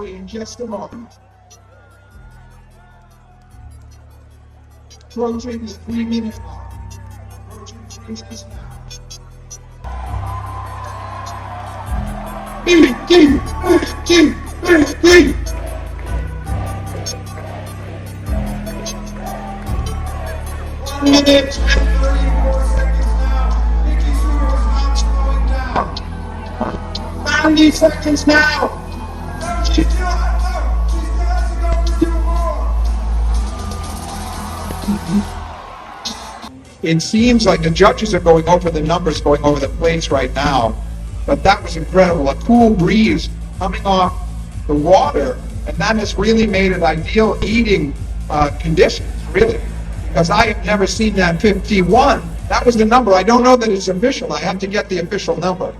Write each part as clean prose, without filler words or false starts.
in just a moment. Approaching the 3-minute mark. Approaching 3 minutes now. One minute and 34 seconds now. Nikki Sudo's not slowing down. 90 seconds now. No, she still has to go and do more. It seems like the judges are going over the numbers, going over the plates right now. But that was incredible. A cool breeze coming off the water, and that has really made it ideal eating conditions, really. Because I have never seen that 51. That was the number. I don't know that it's official. I have to get the official number.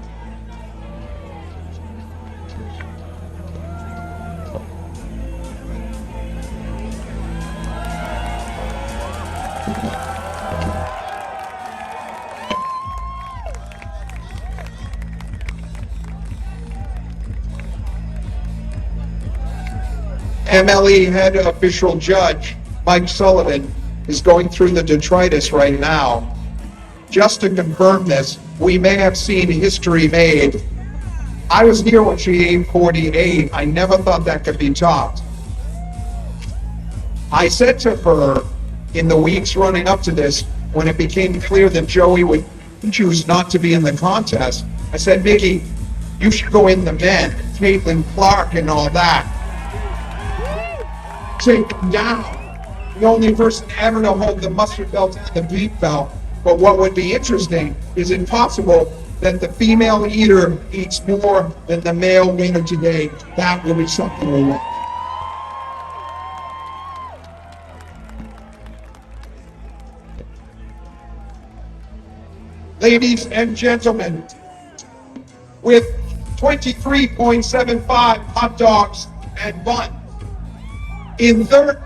MLE head official judge Mike Sullivan is going through the detritus right now. Just to confirm this, we may have seen history made. I was here when she aimed 48. I never thought that could be topped. I said to her in the weeks running up to this, when it became clear that Joey would choose not to be in the contest, I said, Mickey, you should go in the men, Caitlin Clark and all that. Take him down. The only person ever to hold the mustard belt and the beef belt. But what would be interesting is it possible that the female eater eats more than the male winner today? That will be something to watch. Ladies and gentlemen, with 23.75 hot dogs and buns, in third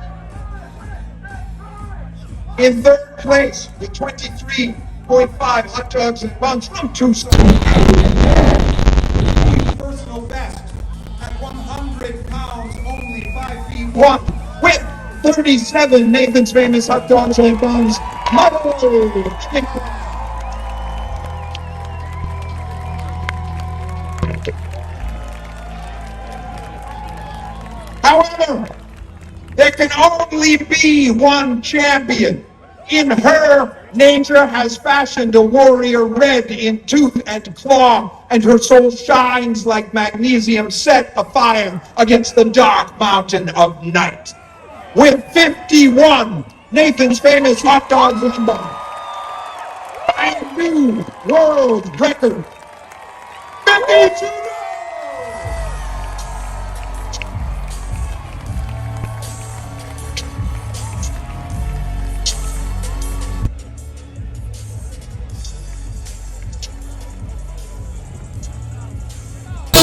place with 23.5 hot dogs and buns from Tucson. Personal best at 100 pounds, only 5 feet 1, with 37 Nathan's Famous hot dogs and buns. However, there can only be one champion. In her, nature has fashioned a warrior red in tooth and claw, and her soul shines like magnesium set afire against the dark mountain of night. With 51 Nathan's Famous hot dogs and buns, a new world record.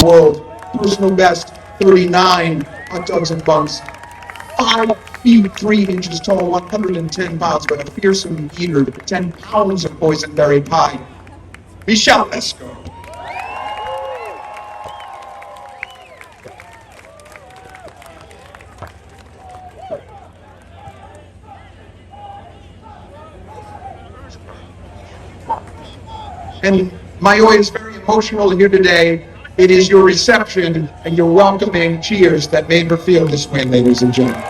World personal best 39 hot dogs and buns, 5 feet 3 inches tall, 110 pounds, but a fearsome eater, 10 pounds of boysenberry pie. Michelle, let's go. And Mayoy is very emotional here today. It is your reception and your welcoming cheers that made her feel this way, ladies and gentlemen.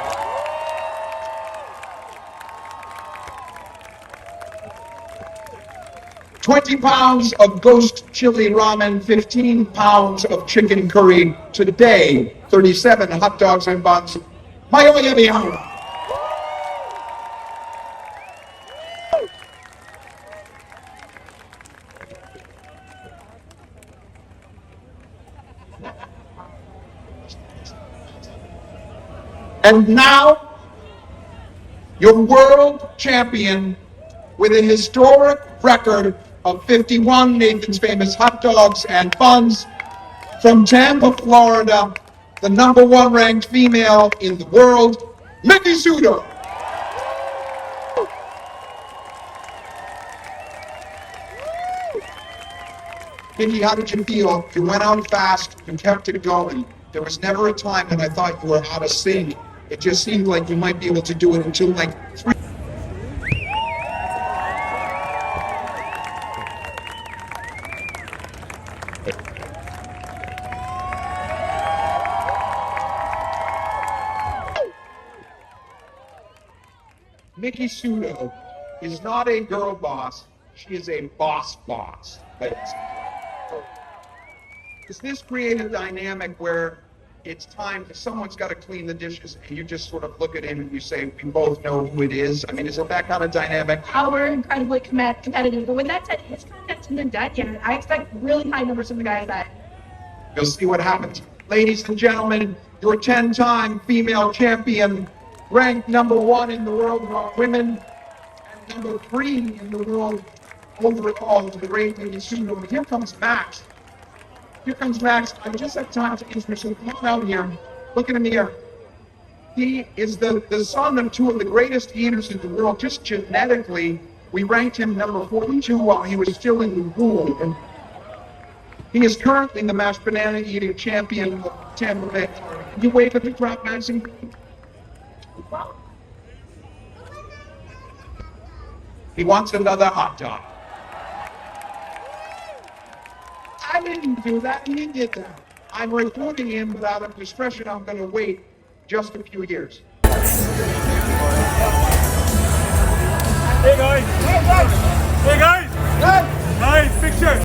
$20 pounds of ghost chili ramen, 15 pounds of chicken curry today, 37 hot dogs and buns. Mayoy Ebiang. And now, your world champion with a historic record of 51 Nathan's Famous hot dogs and buns from Tampa, Florida, the #1 ranked female in the world, Nikki Sudo. Nikki, how did you feel? You went out fast, you kept it going. There was never a time when I thought you were out of sync. It just seemed like you might be able to do it until like 3. Miki Sudo is not a girl boss, she is a boss boss. Does this create a dynamic where it's time, someone's got to clean the dishes, and you just sort of look at him and you say, we both know who it is? I mean, is it that kind of dynamic? We're incredibly competitive, but with that said, his contract's been done yet. I expect really high numbers from the guys that. You'll see what happens. Ladies and gentlemen, your 10-time female champion, ranked #1 in the world among women, and #3 in the world overall, the great Miki Sudo. And here comes Max. Here comes Max. I just have time to introduce him. Come on out here. Look at him here. He is the son of two of the greatest eaters in the world. Just genetically, we ranked him #42 while he was still in the womb. And he is currently the mashed banana eating champion of Tampa Bay. Can you wave at the crowd, Madison? He wants another hot dog. I didn't do that, he did that. I'm recording him, but out of discretion, I'm going to wait just a few years. Hey guys! Hey guys! Hey guys! Nice picture!